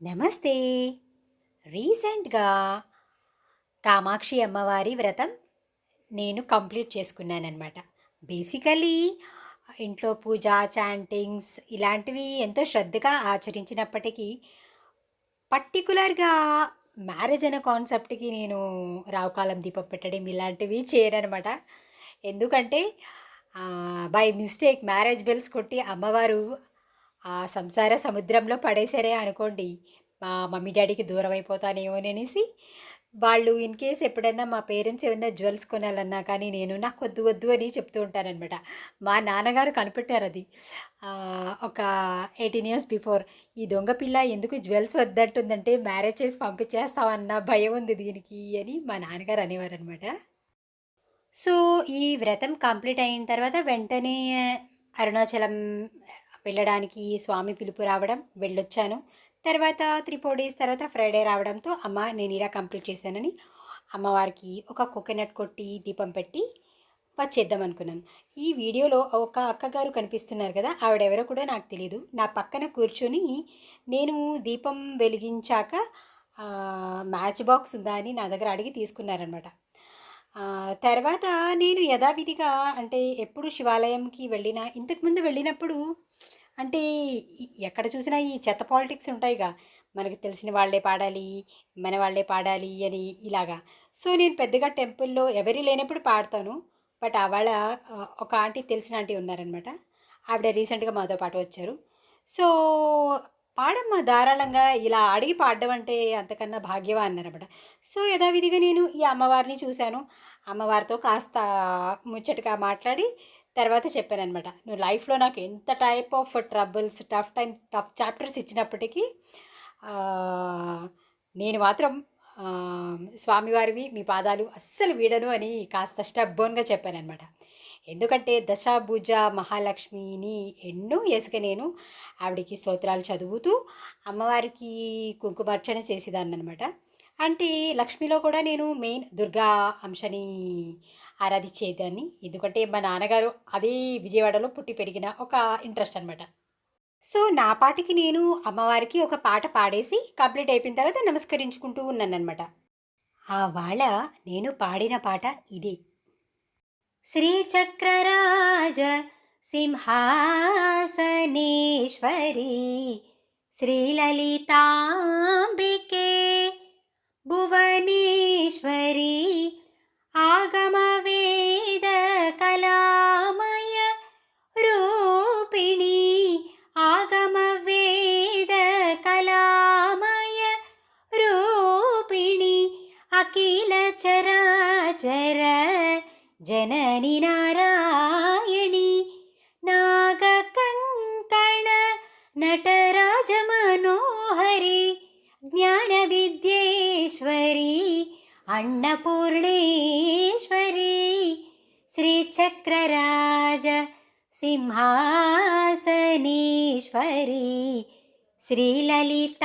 నమస్తే. రీసెంట్‌గా కామాక్షి అమ్మవారి వ్రతం నేను కంప్లీట్ చేసుకున్నాననమాట. బేసికల్లీ ఇంట్లో పూజ, చాంటింగ్స్ ఇలాంటివి ఎంతో శ్రద్ధగా ఆచరించినప్పటికీ, పర్టిక్యులర్‌గా మ్యారేజ్ అనే కాన్సెప్ట్‌కి నేను రావుకాలం దీపం పెట్టడం ఇలాంటివి చేయననమాట. ఎందుకంటే బై మిస్టేక్ మ్యారేజ్ బెల్స్ కొట్టి అమ్మవారు ఆ సంసార సముద్రంలో పడేశారే అనుకోండి, మా మమ్మీ డ్యాడీకి దూరం అయిపోతానేమోననేసి, వాళ్ళు ఇన్ కేస్ ఎప్పుడన్నా మా పేరెంట్స్ ఏమన్నా జ్యువెల్స్ కొనాలన్నా కానీ నేను నాకొద్దు వద్దు అని చెప్తూ ఉంటాననమాట. మా నాన్నగారు కనిపెట్టారది. ఒక 18 ఇయర్స్ బిఫోర్, "ఈ దొంగ పిల్ల ఎందుకు జ్యువెల్స్ వద్దంటుందంటే మ్యారేజ్ చేసి పంపించేస్తామన్న భయం ఉంది దీనికి" అని మా నాన్నగారు అనేవారనమాట. సో, ఈ వ్రతం కంప్లీట్ అయిన తర్వాత వెంటనే అరుణాచలం వెళ్ళడానికి స్వామి పిలుపు రావడం, వెళ్ళొచ్చాను. తర్వాత 3, 4 డేస్ తర్వాత ఫ్రైడే రావడంతో, అమ్మ నేనిలా కంప్లీట్ చేశానని అమ్మవారికి ఒక కోకోనట్ కొట్టి, దీపం పెట్టి వచ్చేద్దామనుకున్నాను. ఈ వీడియోలో ఒక అక్కగారు కనిపిస్తున్నారు కదా! ఆవిడెవరో కూడా నాకు తెలీదు. నా పక్కన కూర్చొని నేను దీపం వెలిగించాక మ్యాచ్ బాక్స్ ఉందా అని నా దగ్గర అడిగి తీసుకున్నారనమాట. తర్వాత నేను యథావిధిగా అంటే ఎప్పుడు శివాలయంకి వెళ్ళినా ఇంతకుముందు వెళ్ళినప్పుడు అంటే ఎక్కడ చూసినా ఈ చెత్త పాలిటిక్స్ ఉంటాయిగా. మనకు తెలిసిన వాళ్ళే పాడాలి, మన వాళ్ళే పాడాలి అని ఇలాగా. సో, నేను పెద్దగా టెంపుల్‌లో ఎవరు లేనప్పుడు పాడతాను. బట్ ఆవాళ ఒక ఆంటీ తెలిసిన ఆంటీ ఉన్నారనమాట. ఆవిడ రీసెంట్‌గా మాతో పాటు వచ్చారు. సో, పాడమ్మా ధారాళంగా ఇలా అడిగి పాడడం అంటే అంతకన్నా భాగ్యమా అన్నారనమాట. సో, యథావిధిగా నేను ఈ అమ్మవారిని చూశాను. అమ్మవారితో కాస్త ముచ్చటగా మాట్లాడి తర్వాత చెప్పాననమాట. "నువ్వు లైఫ్‌లో నాకు ఎంత type of troubles, tough chapters ఇచ్చినప్పటికీ ఆహ్, నేను మాత్రం స్వామివారివి మీ పాదాలు అస్సలు వీడను" అని కాస్త స్టబ్బర్న్‌గా చెప్పాననమాట. ఎందుకంటే దశాభుజ మహాలక్ష్మిని ఎన్నో ఏసుగా నేను ఆవిడకి స్తోత్రాలు చదువుతూ అమ్మవారికి కుంకుమార్చన చేసేదాన్ననమాట. అంటే లక్ష్మిలో కూడా నేను మెయిన్ దుర్గా అంశని ఆరాధించేదాన్ని. ఎందుకంటే మా నాన్నగారు అదే విజయవాడలో పుట్టి పెరిగిన ఒక ఇంట్రెస్ట్ అనమాట. సో, నా పాటికి నేను అమ్మవారికి ఒక పాట పాడేసి కంప్లీట్ అయిపోయిన తర్వాత నమస్కరించుకుంటూ ఉన్నాననమాట. ఆవాళ నేను పాడిన పాట ఇదే. శ్రీచక్రరాజ సింహాసనేశ్వరీ శ్రీలలితాంబికే భువనేశ్వరీ ఆగమవేద కళామయ రూపిణి ఆగమవేద కళామయ రూపిణి అఖిల చరాచర జనని నారాయణి నాగకంకణ నటరాజ మనోహరి జ్ఞాన విద్యేశ్వరి అన్నపూర్ణేశ్వరి శ్రీచక్రరాజ సింహాసనేశ్వరి శ్రీలలితాంబికే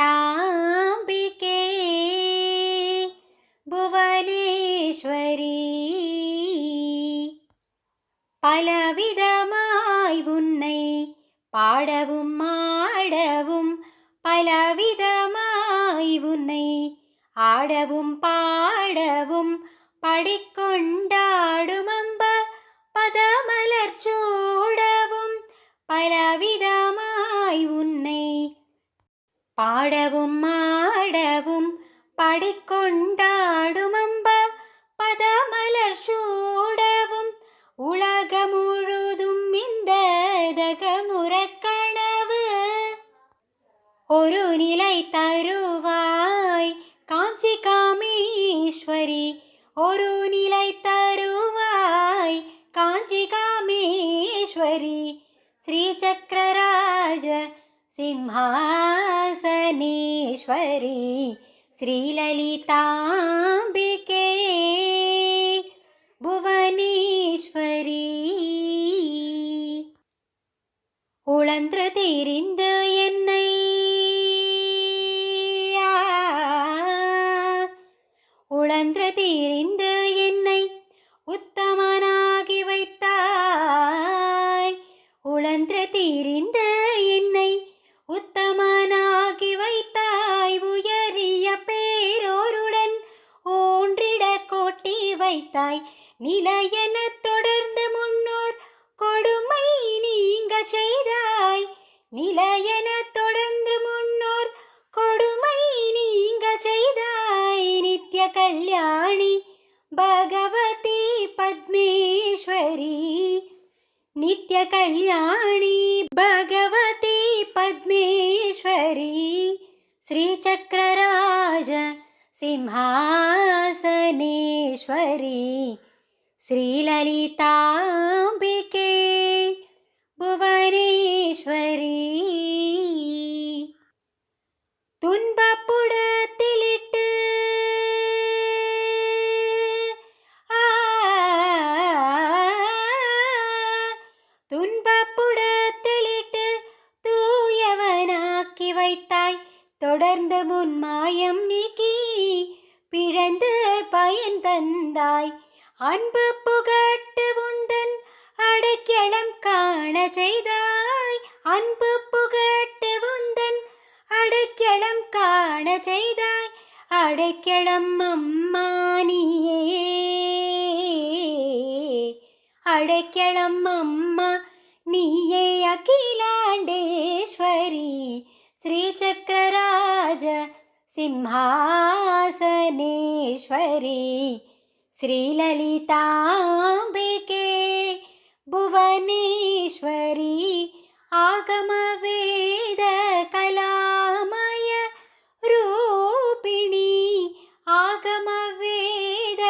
భువనేశ్వరి பலவிதமாய் உன்னை பாடவும் ஆடவும் பலவிதமாய் உன்னை ஆடவும் பாடவும் படிக்கொண்டாடும் அம்ப பதமலர் சூடவும் பலவிதமாய் உன்னை பாடவும் ஆடவும் படிக்கொண்டாடும் அம்ப பதமலர் சூடவும் உலகமுழுதும் இந்த தகமுற கனவு ஒரு நிலை தருவாய் காஞ்சி காமேஸ்வரி ஒரு நிலை தருவாய் காஞ்சி காமேஸ்வரி శ్రీచక్రరాజ సింహాసనేశ్వరి శ్రీలలితాంబికే புவனேஸ்வரி உழன்று தெரிந்து என்னை உழன்று தெரிந்து என்னை உத்தமனாகி வைத்தாய் உழன்று தெரிந்து என்னை உத்தமனாகி வைத்தாய் வைத்தாய். நிலையெனத் தொடர்ந்து முன்னோர் கொடுமை நீங்க செய்தாய். நிலையெனத் தொடர்ந்து முன்னோர் கொடுமை நீங்க செய்தாய். நித்ய கல்யாணி భగవతి పద్మేశ్వరి. నిత్య కళ్యాణి భగవతి పద్మేశ్వరి. శ్రీచక్రరాజ సింహాసనేశ్వరి. శ్రీలలితాంబికే ഭുവനേശ്വരി. തുൻപപ്പുടത്തിലിട്ട് துன்பப்புடத்திலிட்டு தூயவனாக்கி வைத்தாய். தொடர்ந்து முன்மாயம் நீக்கி பிழந்து பயன் தந்தாய். அன்பு புகட்டு உந்தன் அடைக்கலம் காண செய்தாய். அன்பு புகட்டு உந்தன் அடைக்கலம் காண செய்தாய். அடைக்கலம் அம்மா நீயே. அடைக்கலம் அம்மா நீயே. அகிலாண்டேஸ்வரி. శ్రీచక్రరాజ సింహాసనేశ్వరి. శ్రీలలితాంబికే భువనేశ్వరి. ఆగమ వేద కళామయ రూపిణి. ఆగమ వేద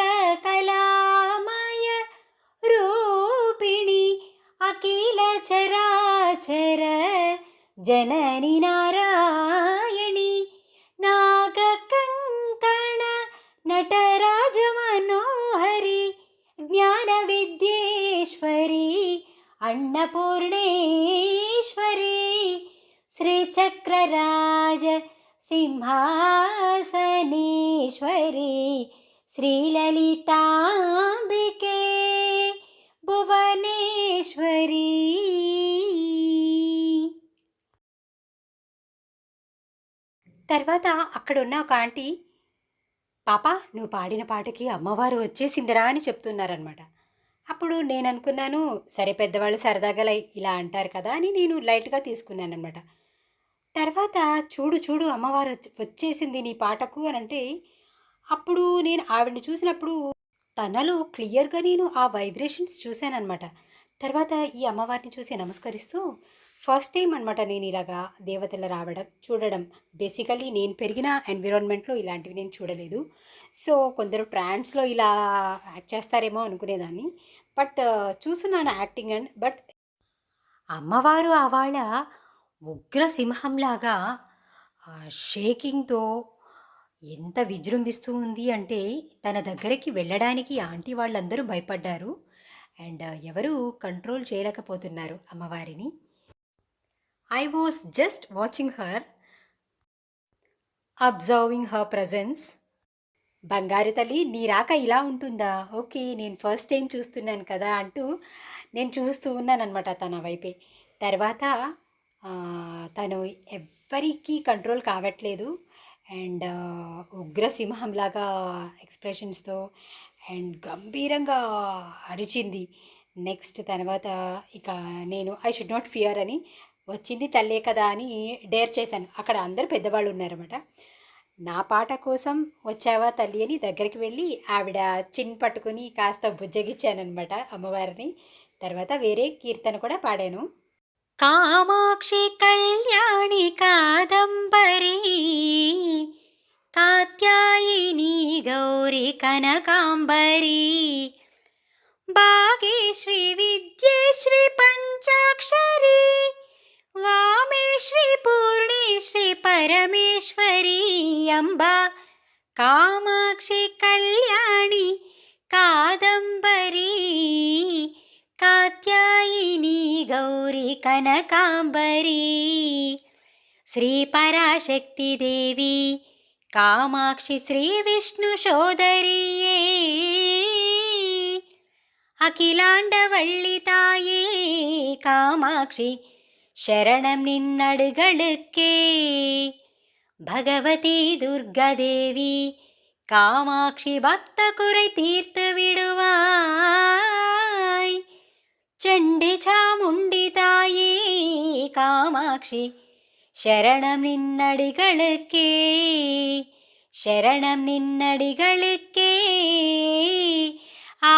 కళామయ రూపిణి. అఖిల చరాచర జనని నారాయణి. నాగకంకణ నటరాజ మనోహరి. జ్ఞాన విద్యేశ్వరి అన్నపూర్ణేశ్వరి. శ్రీచక్రరాజ సింహాసనేశ్వరి. శ్రీలలితాంబికే భువనేశ్వరి. తర్వాత అక్కడున్న ఒక ఆంటీ, పాప నువ్వు పాడిన పాటకి అమ్మవారు వచ్చేసిందిరా అని చెప్తున్నారనమాట. అప్పుడు నేను అనుకున్నాను, సరే పెద్దవాళ్ళు సరదాగా ఇలా అంటారు కదా అని నేను లైట్గా తీసుకున్నాను అనమాట. తర్వాత చూడు చూడు అమ్మవారు వచ్చేసింది నీ పాటకు అని అంటే, అప్పుడు నేను ఆవిడని చూసినప్పుడు తనలో క్లియర్గా నేను ఆ వైబ్రేషన్స్ చూశానమాట. తర్వాత ఈ అమ్మవారిని చూసి నమస్కరిస్తూ ఫస్ట్ టైం అనమాట నేను ఇలాగా దేవతలు రావడం చూడడం. బేసికలీ నేను పెరిగిన ఎన్విరాన్మెంట్లో ఇలాంటివి నేను చూడలేదు. సో కొందరు ట్రాన్స్లో ఇలా యాక్ట్ చేస్తారేమో అనుకునేదాన్ని. బట్ చూస్తున్నాను యాక్టింగ్ అండ్ బట్ అమ్మవారు ఆవాళ ఉగ్ర సింహంలాగా షేకింగ్తో ఎంత విజృంభిస్తూ ఉంది అంటే తన దగ్గరికి వెళ్ళడానికి ఆంటీ వాళ్ళందరూ భయపడ్డారు. అండ్ ఎవరు కంట్రోల్ చేయలేకపోతున్నారు అమ్మవారిని. I was just watching her, observing her presence. బంగారు తల్లి నీ రాక ఇలా ఉంటుందా, ఓకే నేను ఫస్ట్ టైం చూస్తున్నాను కదా అంటూ నేను చూస్తూ ఉన్నానమాట తన వైపే. తర్వాత తను ఎవ్వరికీ కంట్రోల్ కావట్లేదు. అండ్ ఉగ్రసింహంలాగా ఎక్స్ప్రెషన్స్తో అండ్ గంభీరంగా అరిచింది. నెక్స్ట్ తర్వాత ఇక నేను ఐ షుడ్ నాట్ ఫియర్ అని, వచ్చింది తల్లే కదా అని డేర్ చేశాను. అక్కడ అందరూ పెద్దవాళ్ళు ఉన్నారన్నమాట. నా పాట కోసం వచ్చావా తల్లి అని దగ్గరికి వెళ్ళి ఆవిడ చిన్ పట్టుకుని కాస్త బుజ్జగిచ్చానమాట అమ్మవారిని. తర్వాత వేరే కీర్తన కూడా పాడాను. కామాక్షి కళ్యాణి కాదంబరి కాత్యాయిని గౌరి కనకాంబరి భాగ్యశ్రీ విద్యశ్రీ పంచాక్షరి వామేశ్రీ పూర్ణేశ్రీ పరమేశ్వరి అంబా కామాక్షి కళ్యాణి కాదంబరి కాత్యాయిని గౌరి కనకాంబరి శ్రీ పరాశక్తి దేవి కామాక్షి శ్రీ విష్ణు సోదరియే அகிலாண்டவள்ளி தாயே காமாட்சி శరణం నిన్నడుగళుకే భగవతి దుర్గాదేవి காமாட்சி பக்த குறை தீர்த்து விடுவாய். சண்டி சாமுண்டி தாயே காமாட்சி, சரணம் நின்னடிகளுக்கே, శరణం నిన్నడిగళికే. ఆ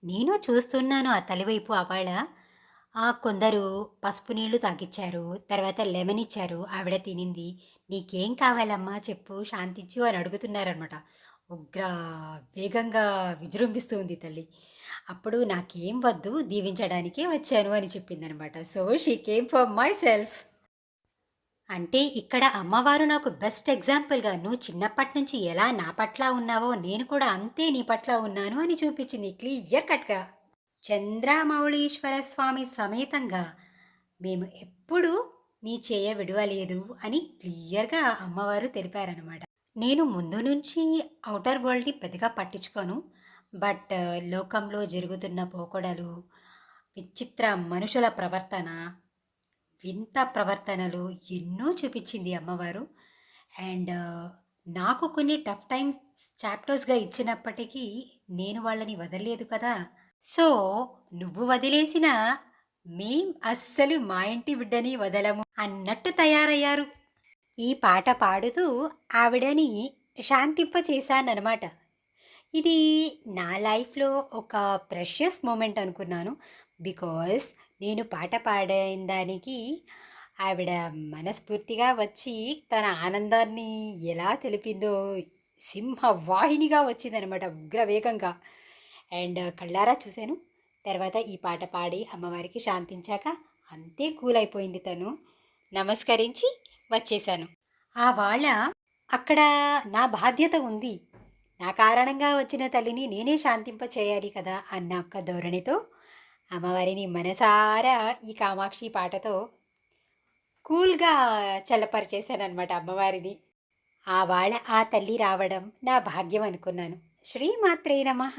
నేను చూస్తున్నాను ఆ తలివైపు ఆవాళ. కొందరు పసుపు నీళ్లు తాగిచ్చారు, తర్వాత లెమన్ ఇచ్చారు, ఆవిడ తినింది. నీకేం కావాలమ్మా చెప్పు, శాంతించు అని అడుగుతున్నారనమాట. ఉగ్ర వేగంగా విజృంభిస్తూ ఉంది తల్లి. అప్పుడు నాకేం వద్దు, దీవించడానికే వచ్చాను అని చెప్పిందనమాట. So she came for myself. అంటే ఇక్కడ అమ్మవారు నాకు బెస్ట్ ఎగ్జాంపుల్‌గా నువ్వు చిన్నప్పటి నుంచి ఎలా నా పట్ల ఉన్నావో నేను కూడా అంతే నీ పట్ల ఉన్నాను అని చూపించింది క్లియర్ కట్‌గా. చంద్రమౌళీశ్వర స్వామి సమేతంగా మేము ఎప్పుడూ నీ చేయ విడవలేదు అని క్లియర్‌గా అమ్మవారు తెలిపారనమాట. నేను ముందు నుంచి ఔటర్ వరల్డ్‌ని పెద్దగా పట్టించుకోను. బట్ లోకంలో జరుగుతున్న పోకడలు, విచిత్ర మనుషుల ప్రవర్తన, వింత ప్రవర్తనలు ఎన్నో చూపించింది అమ్మవారు. అండ్ నాకు కొన్ని టఫ్ టైమ్స్ చాప్టర్స్గా ఇచ్చినప్పటికీ నేను వాళ్ళని వదలలేదు కదా. సో నువ్వు వదిలేసిన మేం అస్సలు మా ఇంటి బిడ్డని వదలము అన్నట్టు తయారయ్యారు. ఈ పాట పాడుతూ ఆవిడని శాంతింప చేశానన్నమాట. ఇది నా లైఫ్లో ఒక ప్రెషియస్ మూమెంట్ అనుకున్నాను. బికాస్ నేను పాట పాడిన దానికి ఆవిడ మనస్ఫూర్తిగా వచ్చి తన ఆనందాన్ని ఎలా తెలిపిందో సింహవాహినిగా వచ్చిందనమాట, ఉగ్రవేగంగా. అండ్ కళ్ళారా చూశాను. తర్వాత ఈ పాట పాడి అమ్మవారికి శాంతించాక అంతే కూల్ అయిపోయింది తను. నమస్కరించి వచ్చేసాను. ఆ వాళ్ళ అక్కడ నా బాధ్యత ఉంది, నా కారణంగా వచ్చిన తల్లిని నేనే శాంతింప చేయాలి కదా అన్న ఒక్క ధోరణితో అమ్మవారిని మనసారా ఈ కామాక్షి పాటతో కూల్గా చల్లపరిచేశానమాట అమ్మవారిని. ఆ వాళ్ళ ఆ తల్లి రావడం నా భాగ్యం అనుకున్నాను. శ్రీమాత్రే నమః.